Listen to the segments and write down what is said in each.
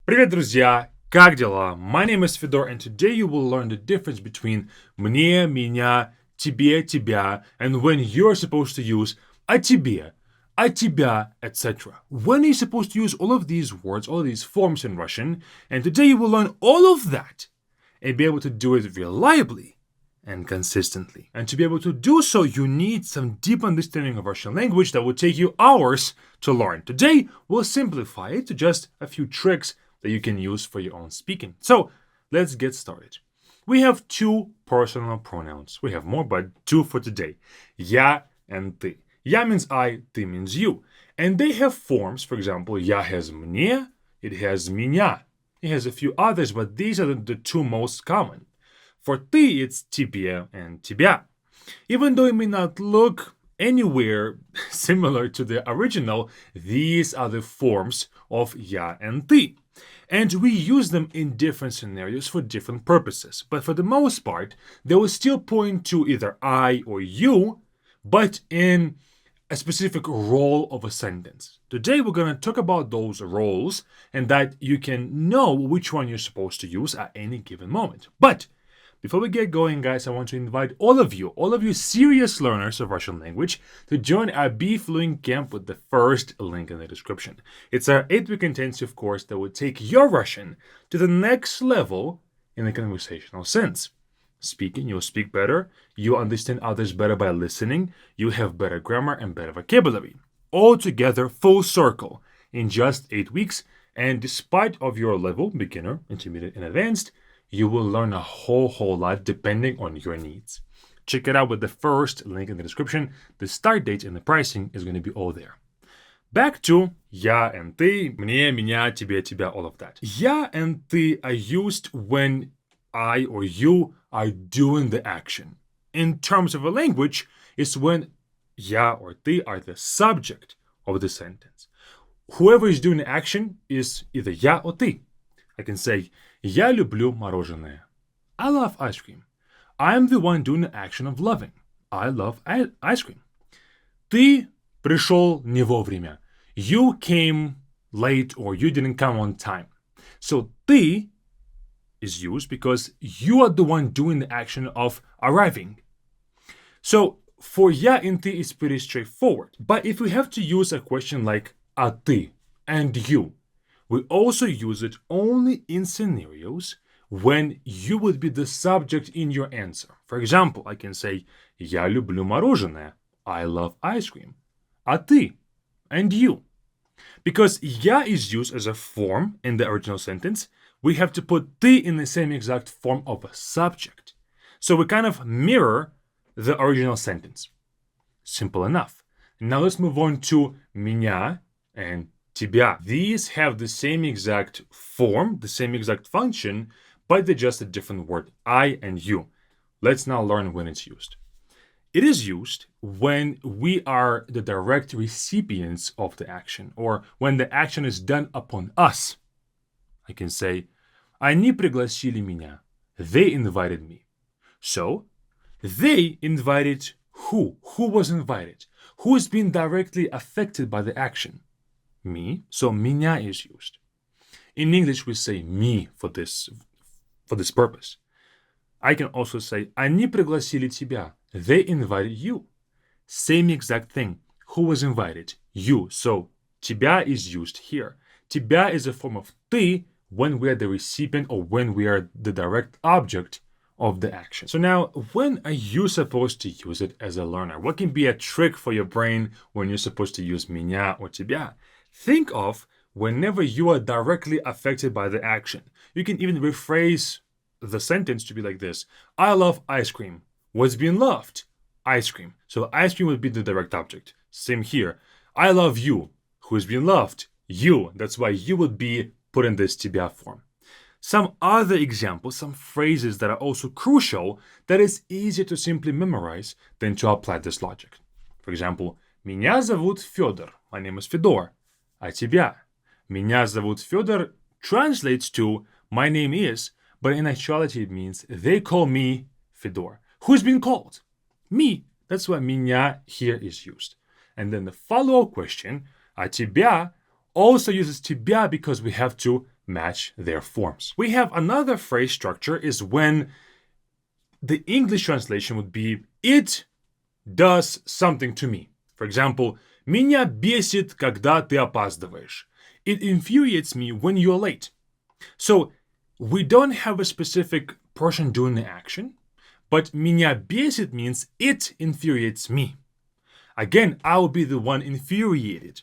Привет, друзья! Как дела? My name is Fedor, and today you will learn the difference between мне, меня, тебе, тебя, and when you're supposed to use a тебе, a тебя, etc. When are you supposed to use all of these words, all of these forms in Russian? And today you will learn all of that and be able to do it reliably and consistently. And to be able to do so, you need some deep understanding of Russian language that will take you hours to learn. Today, we'll simplify it to just a few tricks that you can use for your own speaking. So, let's get started. We have two personal pronouns. We have more, but two for today. Я and ты. Я means I, ты means you. And they have forms. For example, я has мне, it has меня. It has a few others, but these are the two most common. For ты, it's тебе and тебя. Even though it may not look anywhere similar to the original, these are the forms of я and ты. And we use them in different scenarios for different purposes. But for the most part, they will still point to either I or you, but in a specific role of a sentence. Today we're going to talk about those roles and that you can know which one you're supposed to use at any given moment. But before we get going, guys, I want to invite all of you serious learners of Russian language, to join our Be Fluent camp with the first link in the description. It's our 8-week intensive course that will take your Russian to the next level in a conversational sense. Speaking, you'll speak better, you understand others better by listening, you have better grammar and better vocabulary. All together, full circle, in just 8 weeks, and despite of your level, beginner, intermediate, and advanced, you will learn a whole lot depending on your needs. Check it out with the first link in the description. The start date and the pricing is going to be all there. Back to я and ты, мне, меня, тебе, тебя, all of that. Я and ты are used when I or you are doing the action. In terms of a language, it's when я or ты are the subject of the sentence. Whoever is doing the action is either я or ты. I can say, я люблю мороженое. I love ice cream. I am the one doing the action of loving. I love ice cream. Ты пришел не вовремя. You came late or you didn't come on time. So ты is used because you are the one doing the action of arriving. So for я and ты is pretty straightforward. But if we have to use a question like а ты and you, we also use it only in scenarios when you would be the subject in your answer. For example, I can say я люблю мороженое. I love ice cream. А ты and you. Because я is used as a form in the original sentence, we have to put ты in the same exact form of a subject. So we kind of mirror the original sentence. Simple enough. Now let's move on to меня and тебя. These have the same exact form, the same exact function, but they're just a different word, I and you. Let's now learn when it's used. It is used when we are the direct recipients of the action, or when the action is done upon us. I can say, они пригласили меня. They invited me. So, they invited who? Who was invited? Who is being directly affected by the action? Me. So меня is used. In English, we say me for this purpose. I can also say они пригласили тебя. They invited you. Same exact thing. Who was invited? You. So тебя is used here. Тебя is a form of ты when we are the recipient or when we are the direct object of the action. So now, when are you supposed to use it as a learner? What can be a trick for your brain when you're supposed to use меня or тебя? Think of whenever you are directly affected by the action. You can even rephrase the sentence to be like this. I love ice cream. What's being loved? Ice cream. So ice cream would be the direct object. Same here. I love you. Who's being loved? You. That's why you would be put in this тебя form. Some other examples, some phrases that are also crucial, that is easier to simply memorize than to apply this logic. For example, меня зовут Федор. My name is Fedor. А тебя? Меня зовут Федор translates to my name is, but in actuality it means they call me Fedor. Who's been called? Me. That's why меня here is used. And then the follow-up question, а тебя, also uses тебя because we have to match their forms. We have another phrase structure is when the English translation would be it does something to me. For example, меня бесит, когда ты опаздываешь. It infuriates me when you're late. So we don't have a specific person doing the action, but меня бесит means it infuriates me. Again, I will be the one infuriated.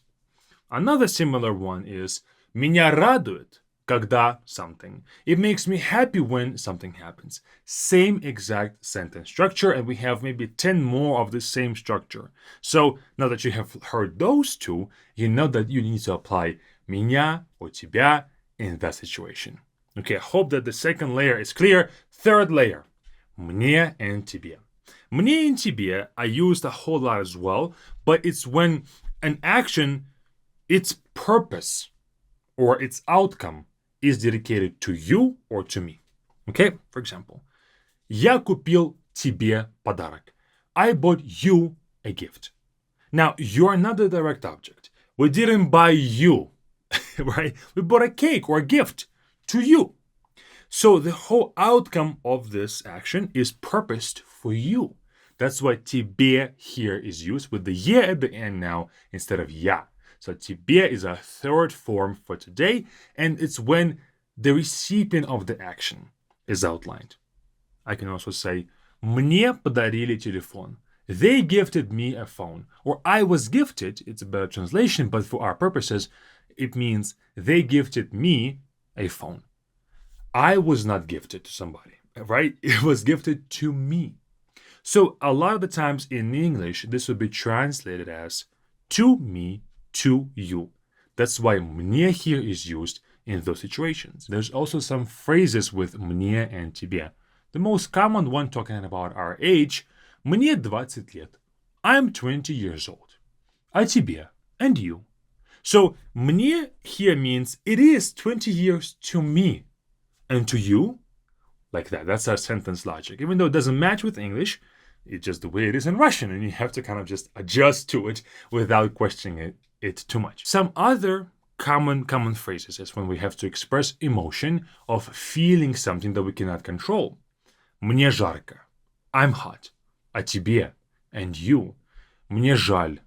Another similar one is меня радует, когда something. It makes me happy when something happens. Same exact sentence structure, and we have maybe 10 more of the same structure. So now that you have heard those two, you know that you need to apply меня or тебя in that situation. Okay, I hope that the second layer is clear. Third layer, мне and тебе. Мне and тебе are used a whole lot as well, but it's when an action, its purpose or its outcome is dedicated to you or to me. Okay, for example, я купил тебе подарок. I bought you a gift. Now, you're not the direct object. We didn't buy you, right? We bought a cake or a gift to you. So the whole outcome of this action is purposed for you. That's why тебе here is used with the ye at the end now instead of я. So тебе is a third form for today, and it's when the recipient of the action is outlined. I can also say мне подарили телефон. They gifted me a phone. Or I was gifted, it's a better translation, but for our purposes, it means they gifted me a phone. I was not gifted to somebody, right? It was gifted to me. So a lot of the times in English, this would be translated as to me, to you. That's why мне here is used in those situations. There's also some phrases with мне and тебе. The most common one talking about our age, мне 20 лет. I'm 20 years old. А тебе and you. So мне here means it is 20 years to me. And to you, like that. That's our sentence logic. Even though it doesn't match with English, it's just the way it is in Russian, and you have to kind of just adjust to it without questioning it too much. Some other common phrases is when we have to express emotion of feeling something that we cannot control. Мне жарко. I'm hot. А тебе and you. Мне жаль.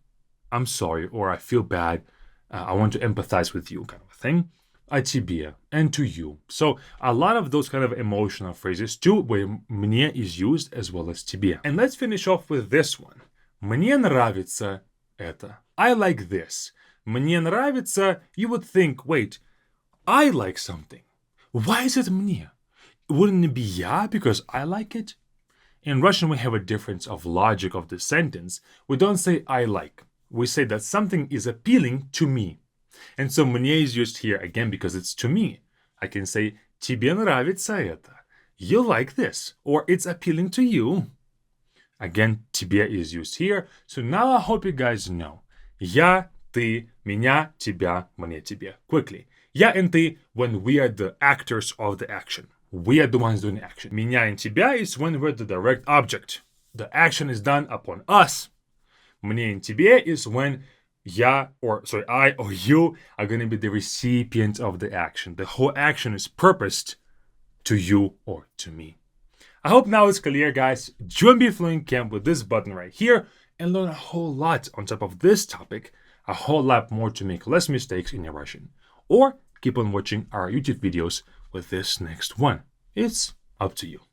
I'm sorry, or I feel bad. I want to empathize with you, kind of a thing. А тебе and to you. So a lot of those kind of emotional phrases too, where мне is used as well as тебе. And let's finish off with this one. Мне нравится это. I like this. Мне нравится, you would think, wait, I like something. Why is it мне? Wouldn't it be я because I like it? In Russian, we have a difference of logic of the sentence. We don't say I like. We say that something is appealing to me. And so мне is used here again because it's to me. I can say тебе нравится это. You like this. Or it's appealing to you. Again, тебе is used here. So now I hope you guys know. Я, ты, меня, тебя, мне, тебе. Quickly. Я and ты when we are the actors of the action. We are the ones doing the action. Меня and тебя is when we're the direct object. The action is done upon us. Мне and тебе is when I or you are going to be the recipient of the action. The whole action is purposed to you or to me. I hope now it's clear, guys. Join me Fluent Camp with this button right here and learn a whole lot on top of this topic, a whole lot more to make less mistakes in your Russian. Or keep on watching our YouTube videos with this next one. It's up to you.